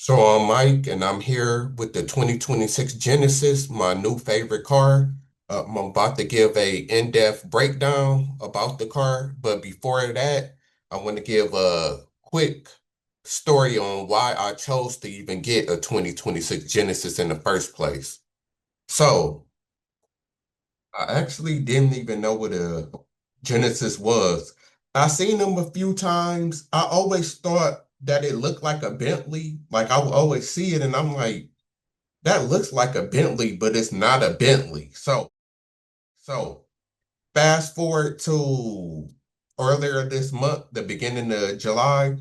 So I'm Mike, and I'm here with the 2026 Genesis, my new favorite car. I'm about to give a in-depth breakdown about the car, but before that, I want to give a quick story on why I chose to even get a 2026 Genesis in the first place. So I actually didn't even know what a Genesis was. I seen them a few times. I always thought that it looked like a Bentley. Like I would always see it, and I'm like, that looks like a Bentley, but it's not a Bentley. So fast forward to earlier this month, the beginning of July,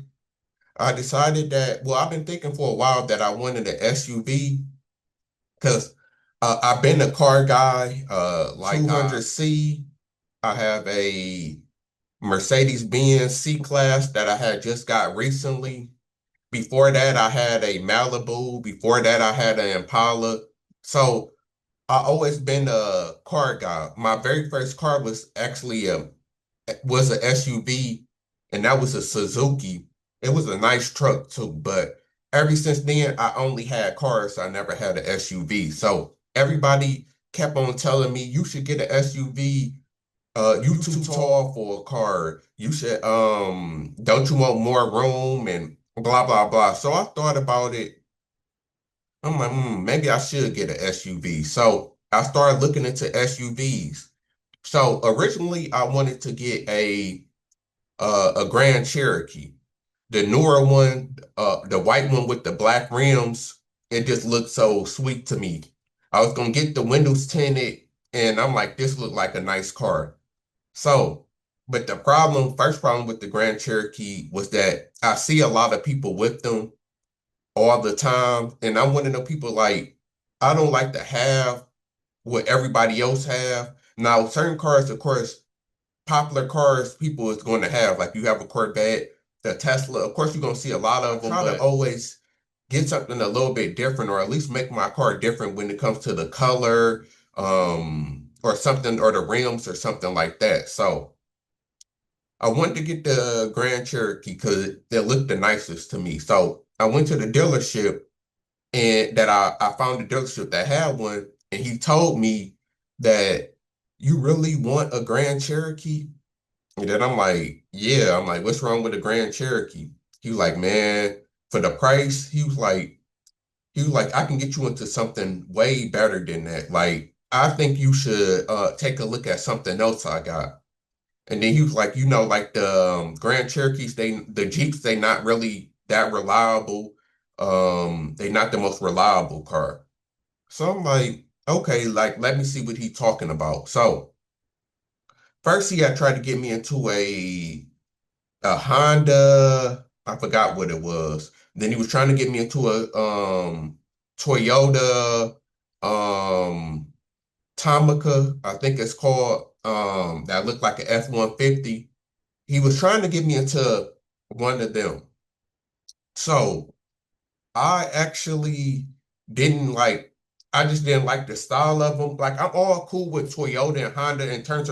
I decided that, well, I've been thinking for a while that I wanted an SUV because I've been a car guy, like 200C. I have a Mercedes-Benz C-Class that I had just got recently. Before that, I had a Malibu. Before that, I had an Impala. So I always been a car guy. My very first car was actually was a SUV, and that was a Suzuki. It was a nice truck too, but ever since then, I only had cars. I never had an SUV. So everybody kept on telling me you should get an SUV. You too tall for a car. You should don't you want more room and blah blah blah. So I thought about it. I'm like, maybe I should get an SUV. So I started looking into SUVs. So originally I wanted to get a Grand Cherokee. The newer one, the white one with the black rims, it just looked so sweet to me. I was gonna get the windows tinted, and I'm like, this looked like a nice car. So, but the first problem with the Grand Cherokee was that I see a lot of people with them all the time. And I'm one of the people like, I don't like to have what everybody else have. Now, certain cars, of course, popular cars people is going to have, like you have a Corvette, the Tesla, of course, you're going to see a lot of them, but always get something a little bit different, or at least make my car different when it comes to the color, or something, or the rims or something like that. So I wanted to get the Grand Cherokee because it looked the nicest to me. So I went to the dealership and that I found a dealership that had one, and he told me that you really want a Grand Cherokee? And then I'm like, yeah. I'm like, what's wrong with a Grand Cherokee? He was like, man, for the price, he was like, I can get you into something way better than that. Like, I think you should take a look at something else I got. And then he was like, like the Grand Cherokees, the Jeeps, they not really that reliable. They not the most reliable car. So I'm like, okay, like let me see what he's talking about. So first he had tried to get me into a Honda. I forgot what it was. Then he was trying to get me into a Toyota um Tomica, I think it's called, that looked like an F-150. He was trying to get me into one of them. So I actually didn't like, I just didn't like the style of them. Like I'm all cool with Toyota and Honda in terms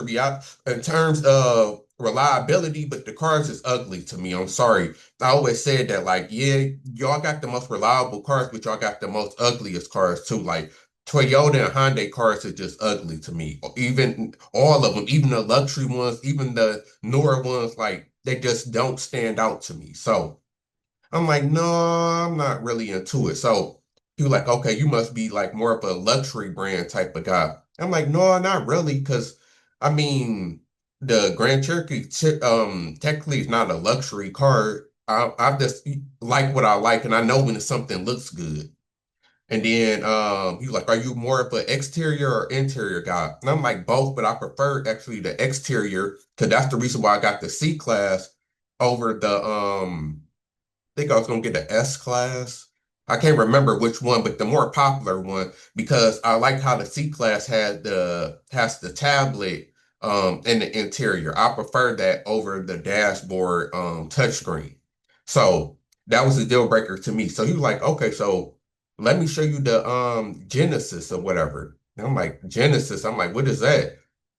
of reliability, but the cars is ugly to me. I'm sorry. I always said that, like, yeah, y'all got the most reliable cars, but y'all got the most ugliest cars too. Like Toyota and Hyundai cars are just ugly to me. Even all of them, even the luxury ones, even the newer ones, like they just don't stand out to me. So I'm like, no, I'm not really into it. So he was like, okay, you must be like more of a luxury brand type of guy. I'm like, no, not really, because I mean, the Grand Cherokee technically is not a luxury car. I just like what I like, and I know when something looks good. And then he was like, are you more of an exterior or interior guy? And I'm like, both, but I prefer actually the exterior because that's the reason why I got the C class over the think I was gonna get the S class. I can't remember which one, but the more popular one because I like how the C class has the tablet in the interior. I prefer that over the dashboard touchscreen. So that was a deal breaker to me. So he was like, okay, so let me show you the Genesis or whatever. And I'm like, Genesis. I'm like, what is that?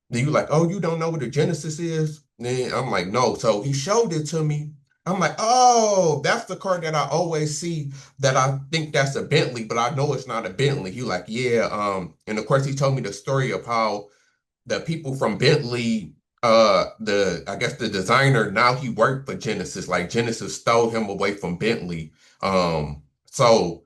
Then you like, oh, you don't know what a Genesis is? Then I'm like, no. So he showed it to me. I'm like, oh, that's the car that I always see that I think that's a Bentley, but I know it's not a Bentley. He like, yeah, and of course he told me the story of how the people from Bentley, the I guess the designer, now he worked for Genesis. Like Genesis stole him away from Bentley. So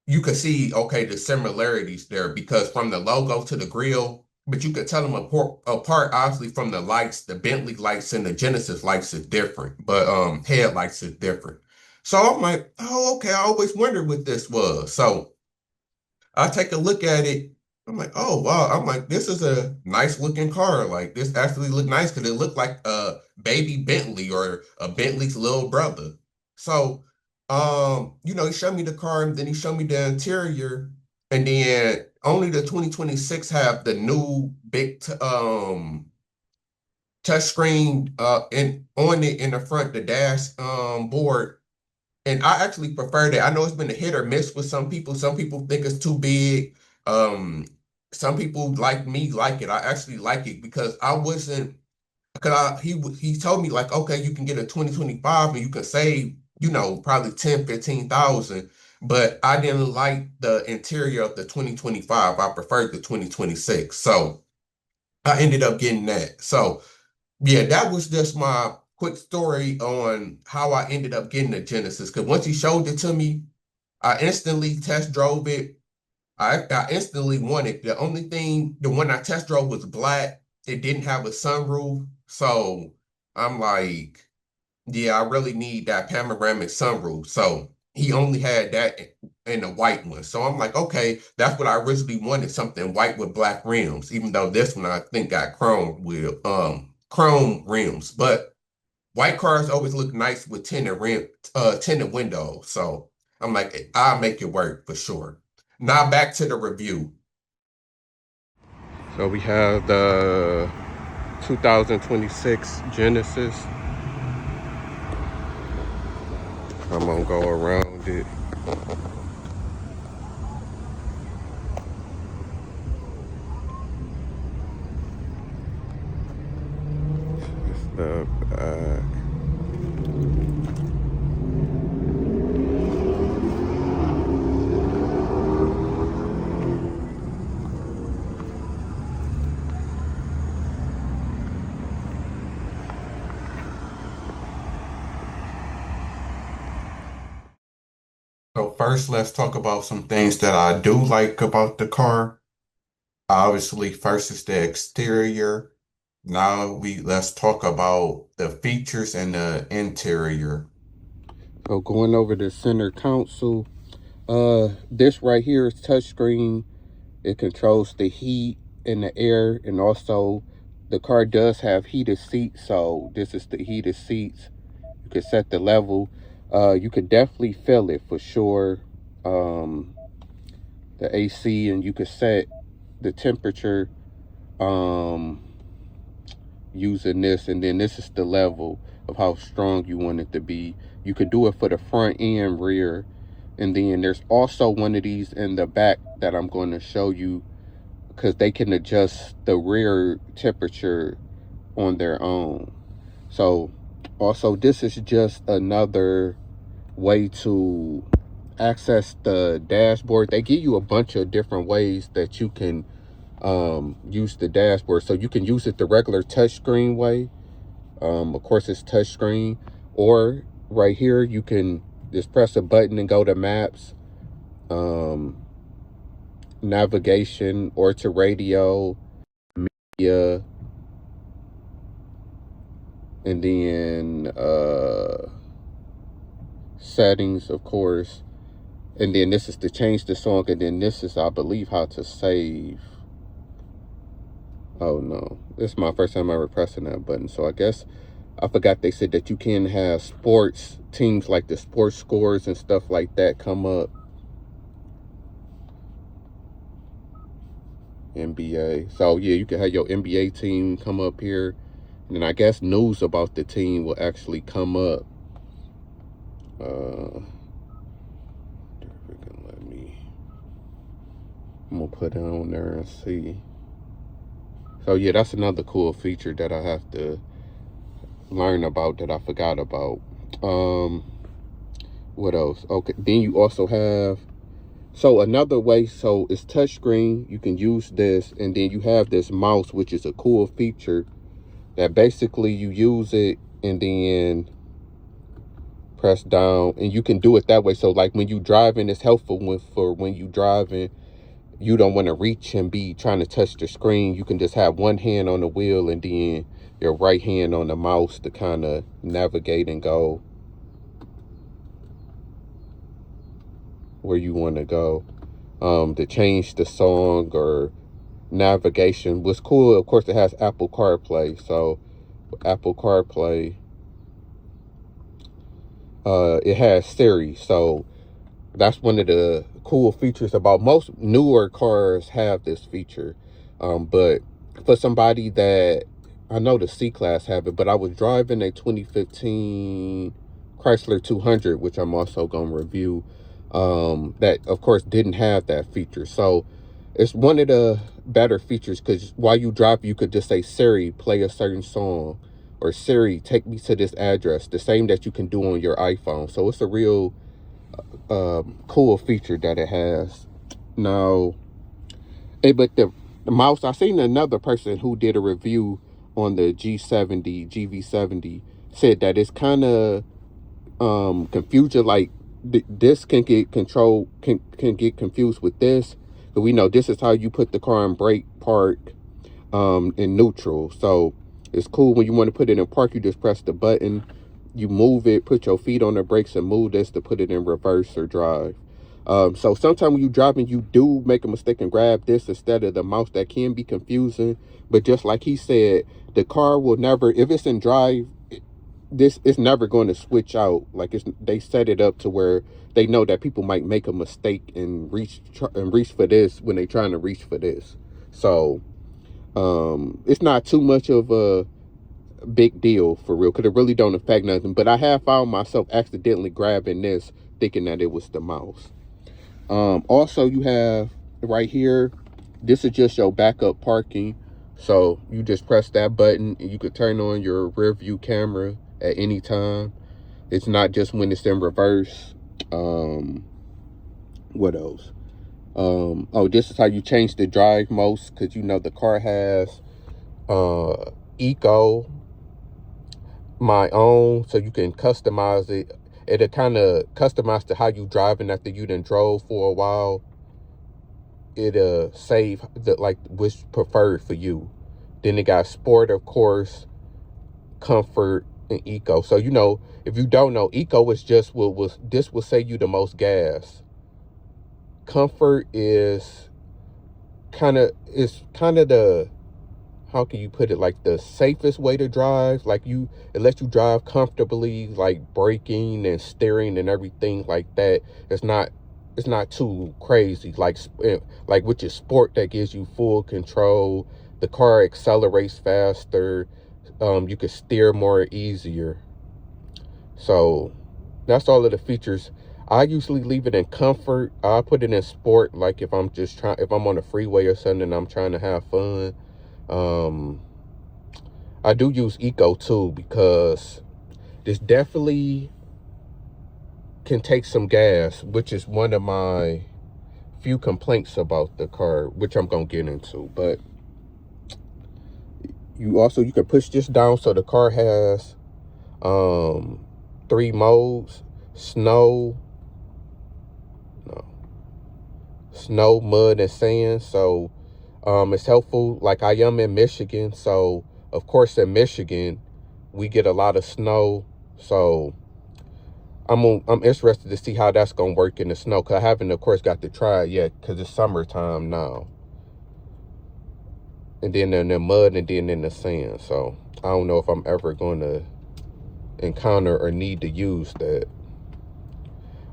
you could see, okay, the similarities there because from the logo to the grill, but you could tell them apart obviously from the lights. The Bentley lights and the Genesis lights is different, but headlights is different. So I'm like, oh, okay, I always wondered what this was. So I take a look at it. I'm like, oh wow. I'm like, this is a nice looking car. Like this actually looked nice because it looked like a baby Bentley or a Bentley's little brother. So he showed me the car and then he showed me the interior. And then only the 2026 have the new big touchscreen in on it in the front, the dash board. And I actually prefer that. I know it's been a hit or miss with some people. Some people think it's too big. Um, some people like me like it. I actually like it because I wasn't because he told me like, okay, you can get a 2025 and you can save, probably 10, 15,000. But I didn't like the interior of the 2025. I preferred the 2026. So I ended up getting that. So yeah, that was just my quick story on how I ended up getting the Genesis. Because once he showed it to me, I instantly test drove it. I instantly wanted. The only thing, the one I test drove was black. It didn't have a sunroof. So I'm like, yeah, I really need that panoramic sunroof. So he only had that in the white one. So I'm like, okay, that's what I originally wanted, something white with black rims, even though this one I think got chrome rims. But white cars always look nice with tinted windows. So I'm like, I'll make it work for sure. Now back to the review. So we have the 2026 Genesis. I'm gonna go around it. It's the back. So first, let's talk about some things that I do like about the car. Obviously, first is the exterior. Now let's talk about the features and the interior. So going over the center console, this right here is touchscreen. It controls the heat and the air, and also the car does have heated seats. So this is the heated seats. You can set the level. You could definitely feel it for sure. The AC, and you could set the temperature using this, and then this is the level of how strong you want it to be. You could do it for the front and rear, and then there's also one of these in the back that I'm going to show you because they can adjust the rear temperature on their own. So also this is just another way to access the dashboard. They give you a bunch of different ways that you can use the dashboard. So you can use it the regular touchscreen way. Of course it's touchscreen, or right here you can just press a button and go to maps, navigation, or to radio, media, and then settings, of course. And then this is to change the song, and then this is, I believe, how to save. Oh no, this is my first time ever pressing that button. So I guess I forgot they said that you can have sports teams, like the sports scores and stuff like that, come up. NBA. So yeah, you can have your NBA team come up here. And then I guess news about the team will actually come up. I'm gonna put it on there and see. So yeah, that's another cool feature that I have to learn about that I forgot about. What else? Okay, then you also have, so another way, so it's touchscreen. You can use this, and then you have this mouse, which is a cool feature that basically you use it and then press down, and you can do it that way. So like when you driving, it's helpful for when you driving, you don't want to reach and be trying to touch the screen. You can just have one hand on the wheel and then your right hand on the mouse to kind of navigate and go where you want to go. To change the song or navigation. What's cool, of course, it has Apple CarPlay. So Apple CarPlay, it has Siri. So that's one of the cool features about most newer cars have this feature. But for somebody that, I know the C-Class have it, but I was driving a 2015 Chrysler 200, which I'm also going to review, that of course didn't have that feature. So it's one of the better features, because while you drive, you could just say, Siri, play a certain song, or Siri, take me to this address, the same that you can do on your iPhone. So it's a real cool feature that it has. Now, but the mouse, I seen another person who did a review on the G70, GV70, said that it's kind of confusing. Like this can get can get confused with this, but we know this is how you put the car in brake, park, in neutral. So it's cool when you want to put it in park, you just press the button, you move it, put your feet on the brakes and move this to put it in reverse or drive. So sometimes when you're driving, you do make a mistake and grab this instead of the mouse. That can be confusing, but just like he said, the car will never, if it's in drive, this is never going to switch out. Like they set it up to where they know that people might make a mistake and reach for this when they're trying to reach for this. So it's not too much of a big deal for real, because it really don't affect nothing. But I have found myself accidentally grabbing this thinking that it was the mouse. Also, you have right here, this is just your backup parking. So you just press that button and you could turn on your rear view camera at any time. It's not just when it's in reverse. What else? Oh, this is how you change the drive most, because you know the car has eco, my own, so you can customize it. It'll kind of customize to how you driving after you done drove for a while. It'll save the like which preferred for you. Then it got sport, of course, comfort, and eco. So you know, if you don't know, eco is just this will save you the most gas. Comfort is kind of the, how can you put it, like the safest way to drive. Like it lets you drive comfortably, like braking and steering and everything like that. It's not too crazy, like which is sport, that gives you full control. The car accelerates faster. You can steer more easier. So that's all of the features. I usually leave it in comfort. I put it in sport, like if I'm on a freeway or something and I'm trying to have fun. I do use eco too, because this definitely can take some gas, which is one of my few complaints about the car, which I'm gonna get into. But you can push this down, so the car has 3 modes: snow, mud, and sand. So it's helpful. Like I am in Michigan, so of course in Michigan we get a lot of snow. So I'm interested to see how that's gonna work in the snow, because I haven't, of course, got to try it yet, because it's summertime now. And then in the mud, and then in the sand. So I don't know if I'm ever going to encounter or need to use that.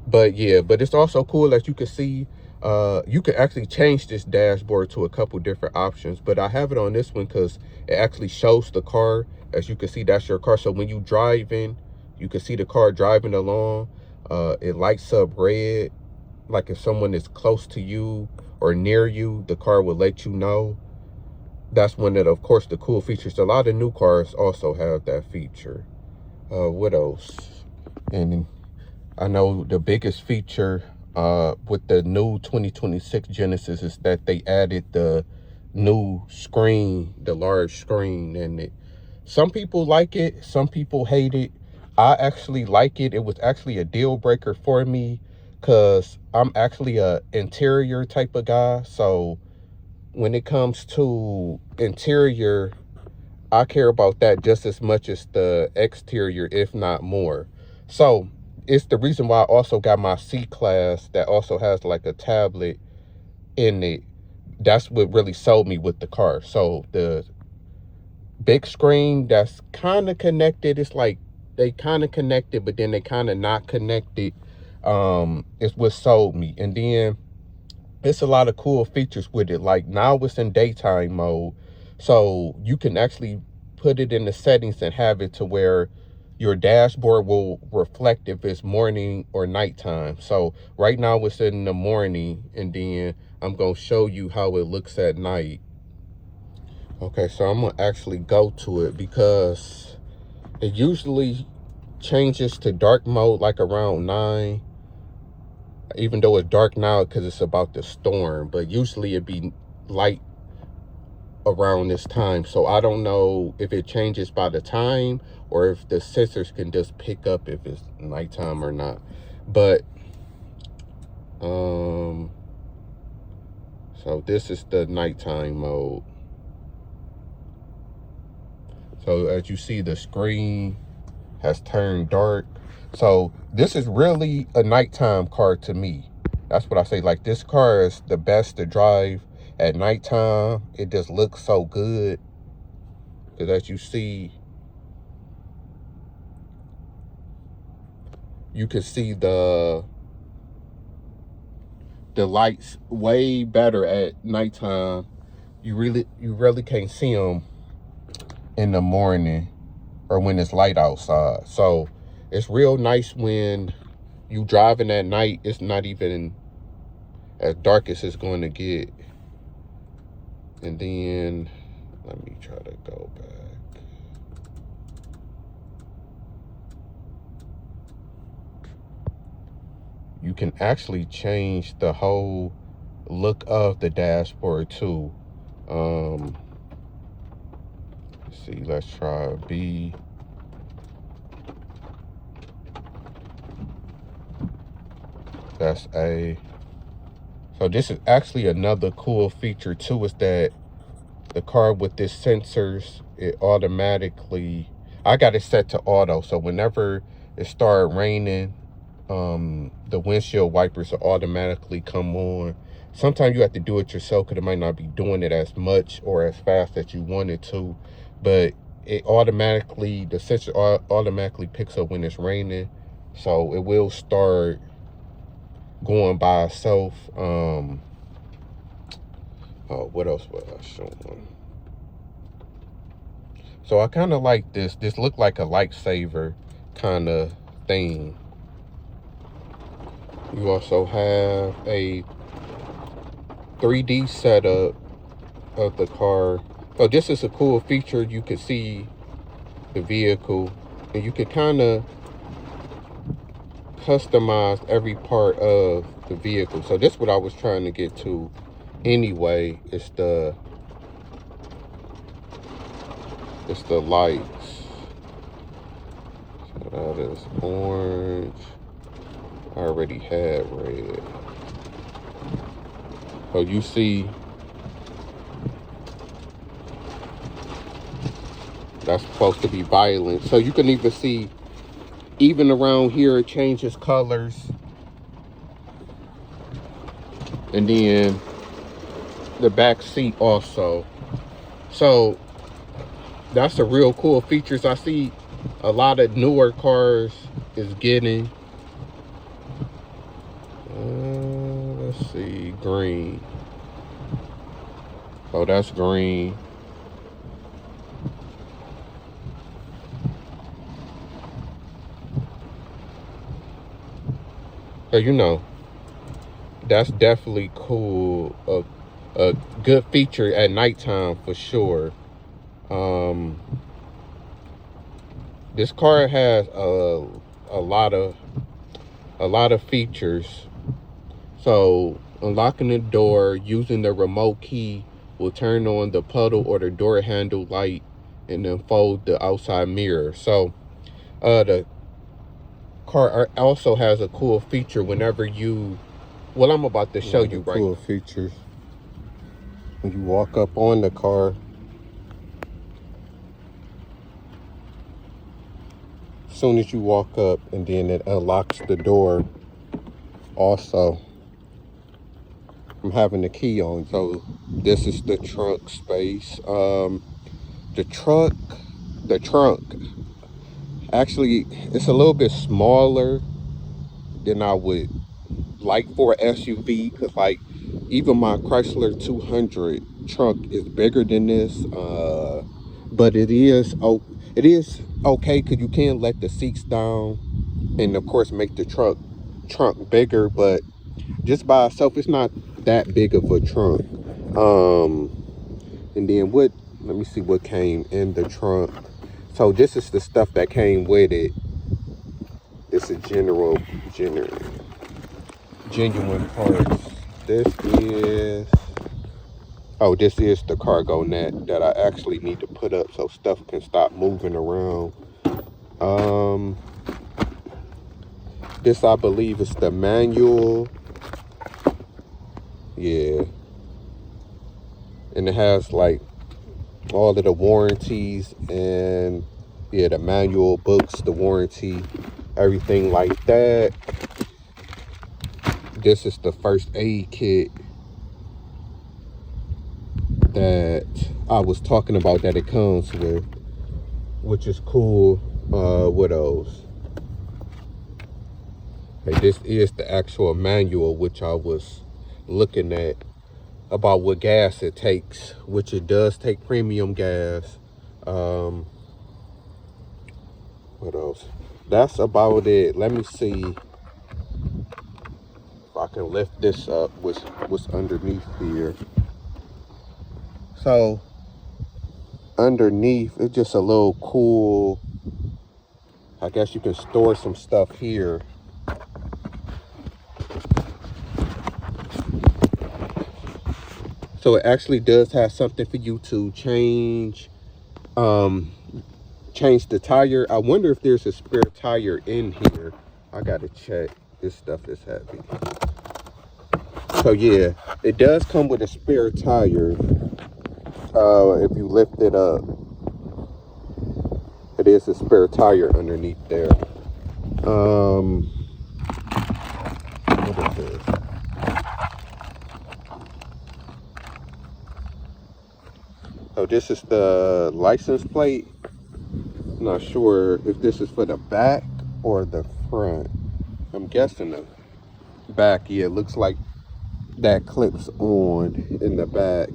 But yeah, but it's also cool that you can see, you can actually change this dashboard to a couple different options. But I have it on this one because it actually shows the car. As you can see, that's your car. So when you driving, you can see the car driving along. It lights up red. Like if someone is close to you or near you, the car will let you know. That's one of course, the cool features. A lot of new cars also have that feature. What else? And I know the biggest feature with the new 2026 Genesis is that they added the new screen, the large screen, and some people like it, some people hate it. I actually like it. It was actually a deal breaker for me because I'm actually a interior type of guy. So when it comes to interior, I care about that just as much as the exterior, if not more. So it's the reason why I also got my C-Class that also has like a tablet in it. That's what really sold me with the car. So the big screen that's kind of connected, it's like they kind of connected, but then they kind of not connected, is what sold me. And then it's a lot of cool features with it. Like now it's in daytime mode, so you can actually put it in the settings and have it to where your dashboard will reflect if it's morning or nighttime. So right now it's in the morning, and then I'm gonna show you how it looks at night. Okay, so I'm gonna actually go to it because it usually changes to dark mode like around 9, even though it's dark now because it's about the storm, but usually it'd be light around this time. So I don't know if it changes by the time or if the sensors can just pick up if it's nighttime or not. But so this is the nighttime mode. So as you see, the screen has turned dark. So this is really a nighttime car to me. That's what I say. Like, this car is the best to drive at nighttime. It just looks so good. Because as you see, you can see the lights way better at nighttime. You really can't see them in the morning or when it's light outside. So it's real nice when you driving at night. It's not even as dark as it's going to get. And then let me try to go back. You can actually change the whole look of the dashboard too. Let's see, let's try B. That's A. So this is actually another cool feature too, is that the car with this sensors, it automatically, I got it set to auto. So whenever it started raining, the windshield wipers will automatically come on. Sometimes you have to do it yourself because it might not be doing it as much or as fast as you want it to, but it automatically, the sensor automatically picks up when it's raining, so it will start going by itself. Oh, what else was I showing? So I kind of like this. This looked like a lightsaber kind of thing. You also have a 3D setup of the car. So this is a cool feature. You can see the vehicle, and you can kind of customize every part of the vehicle. So this is what I was trying to get to anyway. It's the lights. So that is orange. I already had red. So you see, that's supposed to be violent. So you can even see, even around here, it changes colors. And then the back seat also. So that's a real cool features. I see a lot of newer cars is getting. Let's see, green. Oh, that's green. So, you know, that's definitely cool. A good feature at nighttime for sure. This car has a a lot of features. So unlocking the door using the remote key will turn on the puddle or the door handle light and then fold the outside mirror. So the car also has a cool feature whenever you, well, I'm about to show you right. Cool features. When you walk up on the car, as soon as you walk up, and then it unlocks the door. Also, I'm having the key on, so this is the trunk space. The trunk, the trunk, actually, it's a little bit smaller than I would like for an SUV, because like even my Chrysler 200 trunk is bigger than this, but it is okay because you can let the seats down and of course make the trunk bigger, but just by itself it's not that big of a trunk. And then let me see what came in the trunk. So this is the stuff that came with it. This is genuine parts. This is the cargo net that I actually need to put up so stuff can stop moving around. This I believe is the manual. Yeah. And it has like all of the warranties and yeah, the manual, books, the warranty, everything like that. This is the first aid kit that I was talking about that it comes with, which is cool. What else? Hey, this is the actual manual, which I was looking at about what gas it takes, which it does take premium gas. What else? That's about it. Let me see if I can lift this up. What's underneath here? So underneath, it's just a little cool. I guess you can store some stuff here. So it actually does have something for you to change the tire. I wonder if there's a spare tire in here. I gotta check. This stuff is heavy. So yeah, it does come with a spare tire. If you lift it up, it is a spare tire underneath there. What is this? So this is the license plate. I'm not sure if this is for the back or the front. I'm guessing the back. Yeah, it looks like that clips on in the back.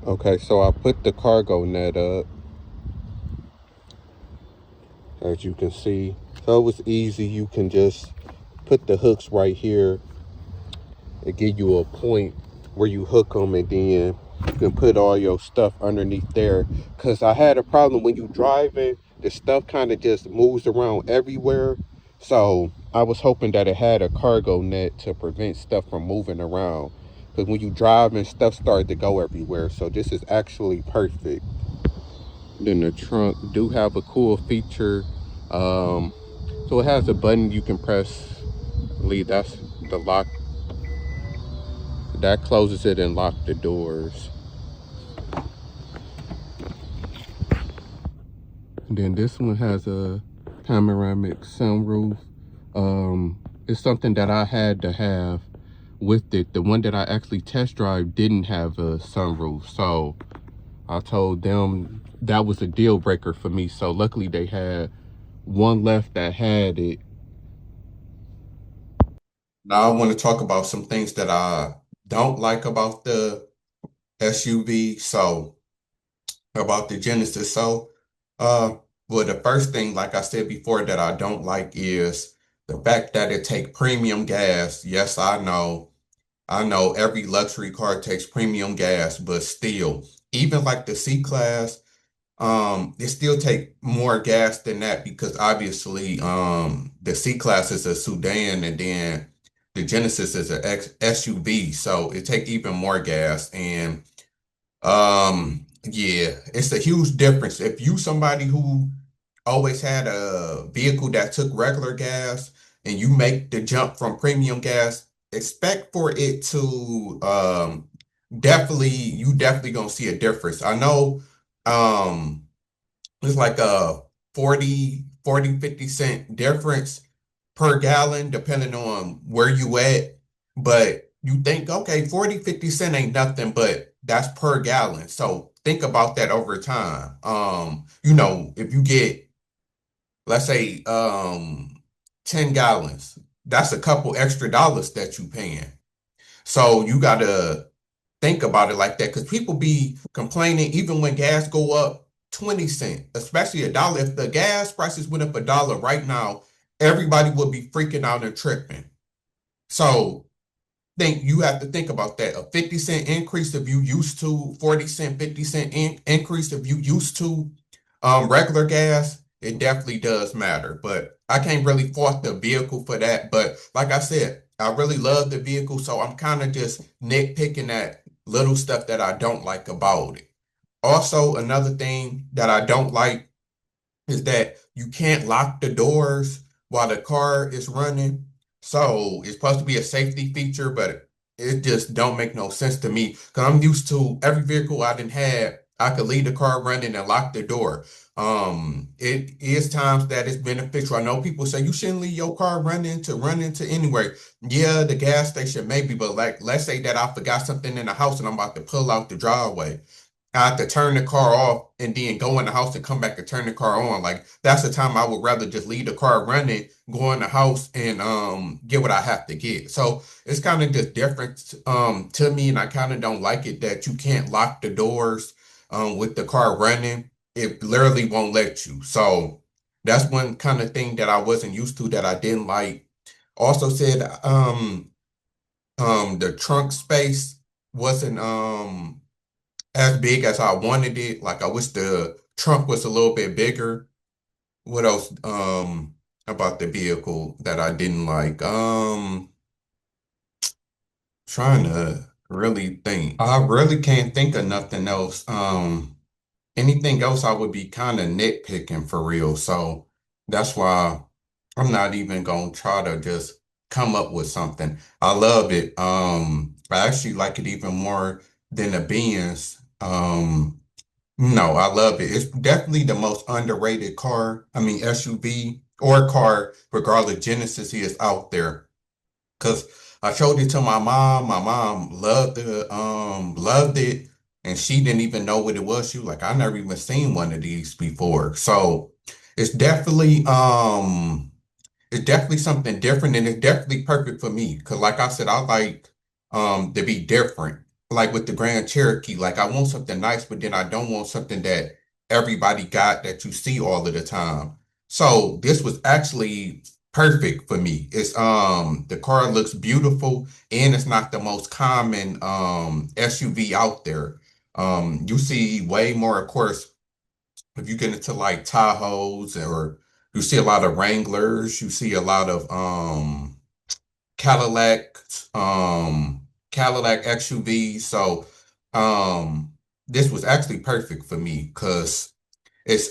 Okay, so I put the cargo net up, as you can see. So it was easy. You can just put the hooks right here and give you a point where you hook them, and then you can put all your stuff underneath there. Because I had a problem when you driving, the stuff kind of just moves around everywhere. So I was hoping that it had a cargo net to prevent stuff from moving around. Because when you drive and stuff started to go everywhere. So this is actually perfect. Then the trunk do have a cool feature. So it has a button you can press. I believe that's the lock. That closes it and locks the doors. And then this one has a panoramic sunroof. It's something that I had to have with it. The one that I actually test drive didn't have a sunroof, so I told them that was a deal breaker for me. So luckily they had one left that had it. Now I want to talk about some things that I don't like about the SUV. So about the Genesis. So, well, the first thing, like I said before, that I don't like is the fact that it take premium gas. Yes, I know. I know every luxury car takes premium gas, but still, even like the C-Class, It still take more gas than that because obviously the C class is a sedan and then the Genesis is a SUV, so it take even more gas. And yeah, it's a huge difference. If you somebody who always had a vehicle that took regular gas and you make the jump from premium gas, expect for it to you definitely gonna see a difference. I know um it's like a 50 cent difference per gallon, depending on where you at. But you think, okay, 40, 50 cent ain't nothing, but that's per gallon. So think about that over time. If you get, let's say, 10 gallons, that's a couple extra dollars that you paying. So you gotta think about it like that because people be complaining even when gas go up 20 cent, especially a dollar. If the gas prices went up a dollar right now, everybody would be freaking out and tripping. So think you have to think about that. A 50 cent increase if you used to 40 cent, 50 cent increase if you used to regular gas, it definitely does matter. But I can't really fault the vehicle for that. But like I said, I really love the vehicle, so I'm kind of just nitpicking at little stuff that I don't like about it. Also, another thing that I don't like is that you can't lock the doors while the car is running. So it's supposed to be a safety feature, but it just don't make no sense to me because I'm used to every vehicle I done had, I could leave the car running and lock the door. It is times that it's beneficial. I know people say you shouldn't leave your car running to run into anywhere. Yeah, the gas station maybe, but like let's say that I forgot something in the house and I'm about to pull out the driveway. I have to turn the car off and then go in the house and come back and turn the car on. Like that's the time I would rather just leave the car running, go in the house and get what I have to get. So it's kind of just different to me, and I kind of don't like it that you can't lock the doors with the car running. It literally won't let you. So that's one kind of thing that I wasn't used to that I didn't like. Also said the trunk space wasn't as big as I wanted it. Like I wish the trunk was a little bit bigger. What else about the vehicle that I didn't like? Trying to really think. I really can't think of nothing else. Anything else I would be kind of nitpicking for real. So that's why I'm not even gonna try to just come up with something. I love it. I actually like it even more than the Benz. No, I love it. It's definitely the most underrated car. I mean, SUV or car, regardless, Genesis is out there. Cause I showed it to my mom. My mom loved it, and she didn't even know what it was. She was like, I never even seen one of these before. So it's definitely something different and it's definitely perfect for me. Cause like I said, I like to be different. Like with the Grand Cherokee, like I want something nice, but then I don't want something that everybody got that you see all of the time. So this was actually perfect for me. It's the car looks beautiful and it's not the most common SUV out there. You see way more, of course, if you get into like Tahoes or you see a lot of Wranglers, you see a lot of Cadillac, Cadillac XUVs. So this was actually perfect for me because it's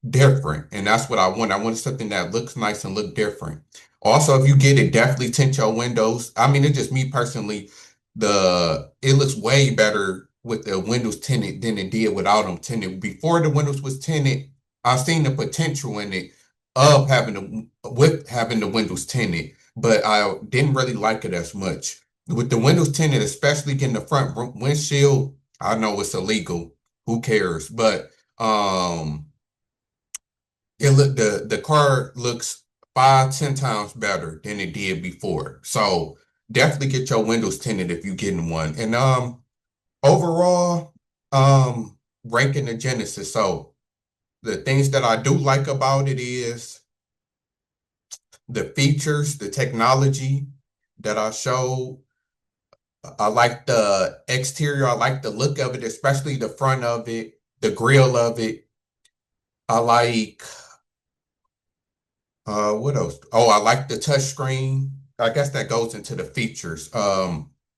different, and that's what I want. I want something that looks nice and look different. Also, if you get it, definitely tint your windows. I mean, it's just me personally. It looks way better with the windows tinted than it did without them tinted. Before the windows was tinted, I seen the potential in it of having the windows tinted, but I didn't really like it as much. With the windows tinted, especially getting the front windshield, I know it's illegal. Who cares? But um, the car looks 5, 10 times better than it did before. So definitely get your windows tinted if you're getting one. And overall, ranking the Genesis. So the things that I do like about it is the features, the technology that I showed. I like the exterior. I like the look of it, especially the front of it, the grill of it. I like what else? Oh, I like the touch screen. I guess that goes into the features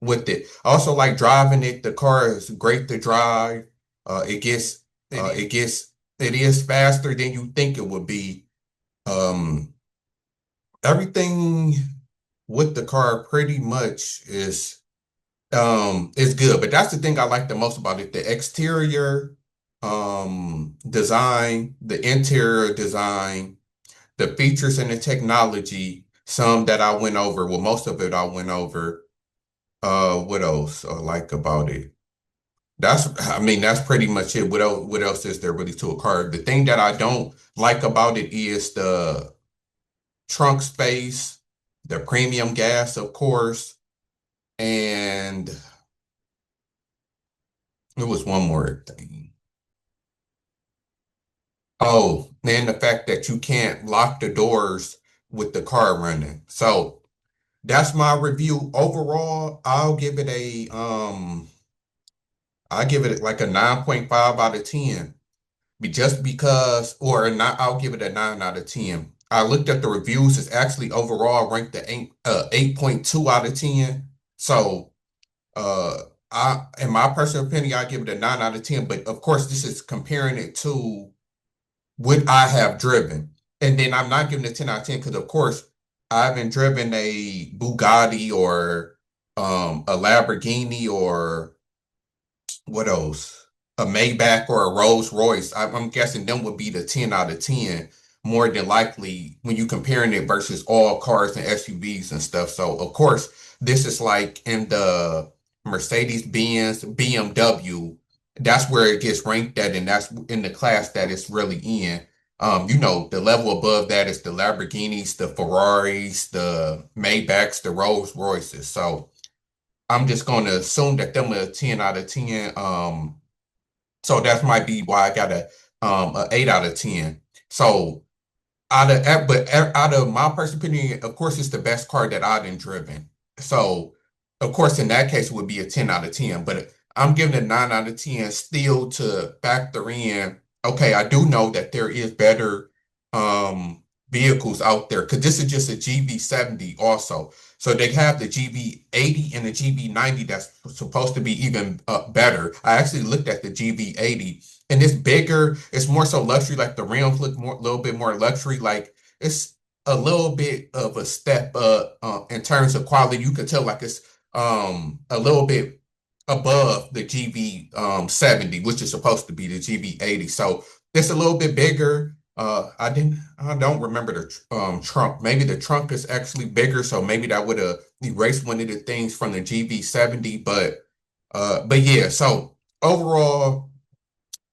with it. I also like driving it. The car is great to drive. It gets it gets it is faster than you think it would be. Um Everything with the car pretty much is good. But that's the thing I like the most about it. The exterior design, the interior design, the features and the technology, some that I went over, well, most of it I went over. What else I like about it? I mean, that's pretty much it. What else is there really to a car? The thing that I don't like about it is the trunk space, the premium gas, of course, and there was one more thing. Oh, and the fact that you can't lock the doors with the car running. So that's my review. Overall, I'll give it like a 9.5 out of 10. Just because, or not, I'll give it a 9 out of 10. I looked at the reviews, it's actually overall ranked at 8.2 out of 10. So uh in my personal opinion, I give it a 9 out of 10. But of course, this is comparing it to what I have driven. And then I'm not giving it 10 out of 10 because of course I haven't driven a Bugatti or a Lamborghini or what else? A Maybach or a Rolls Royce. I'm guessing them would be the 10 out of 10 more than likely when you comparing it versus all cars and SUVs and stuff. So of course, this is like in the Mercedes-Benz, BMW. That's where it gets ranked at, and that's in the class that it's really in. The level above that is the Lamborghinis, the Ferraris, the Maybachs, the Rolls Royces. So I'm just going to assume that them are a 10 out of 10. So that might be why I got a 8 out of 10. So out of my personal opinion, of course, it's the best car that I've been driven. So, of course, in that case, it would be a 10 out of 10. But I'm giving it a 9 out of 10 still to factor in. Okay, I do know that there is better vehicles out there because this is just a GV70 also. So they have the GV80 and the GV90 that's supposed to be even better. I actually looked at the GV80 and it's bigger. It's more so luxury. Like the rims look more, a little bit more luxury. Like it's a little bit of a step up in terms of quality. You can tell like it's a little bit above the GV 70, which is supposed to be the GV 80. So it's a little bit bigger. I don't remember the trunk. Maybe the trunk is actually bigger, so maybe that would have erased one of the things from the GV 70. But yeah. So overall,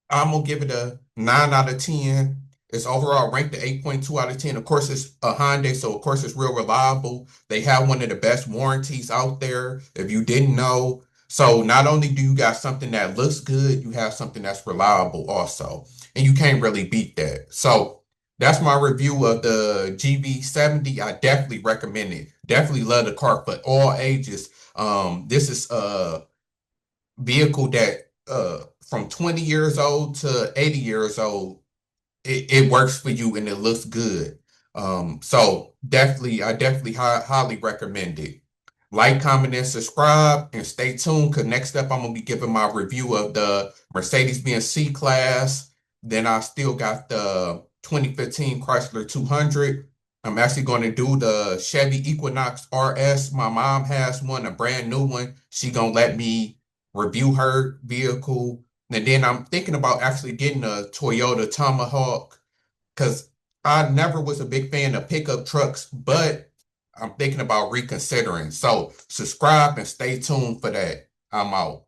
I'm gonna give it a 9 out of 10. It's overall ranked at 8.2 out of 10. Of course, it's a Hyundai, so of course it's real reliable. They have one of the best warranties out there, if you didn't know. So not only do you got something that looks good, you have something that's reliable also. And you can't really beat that. So that's my review of the GV70. I definitely recommend it. Definitely love the car for all ages. This is vehicle that from 20 years old to 80 years old, it works for you and it looks good. So definitely, I definitely highly recommend it. Like, comment, and subscribe, and stay tuned because next up I'm gonna be giving my review of the Mercedes-Benz C-Class. Then I still got the 2015 Chrysler 200. I'm actually going to do the Chevy Equinox RS. My mom has one, a brand new one. She gonna let me review her vehicle. And then I'm thinking about actually getting a Toyota Tomahawk because I never was a big fan of pickup trucks, but I'm thinking about reconsidering. So subscribe and stay tuned for that. I'm out.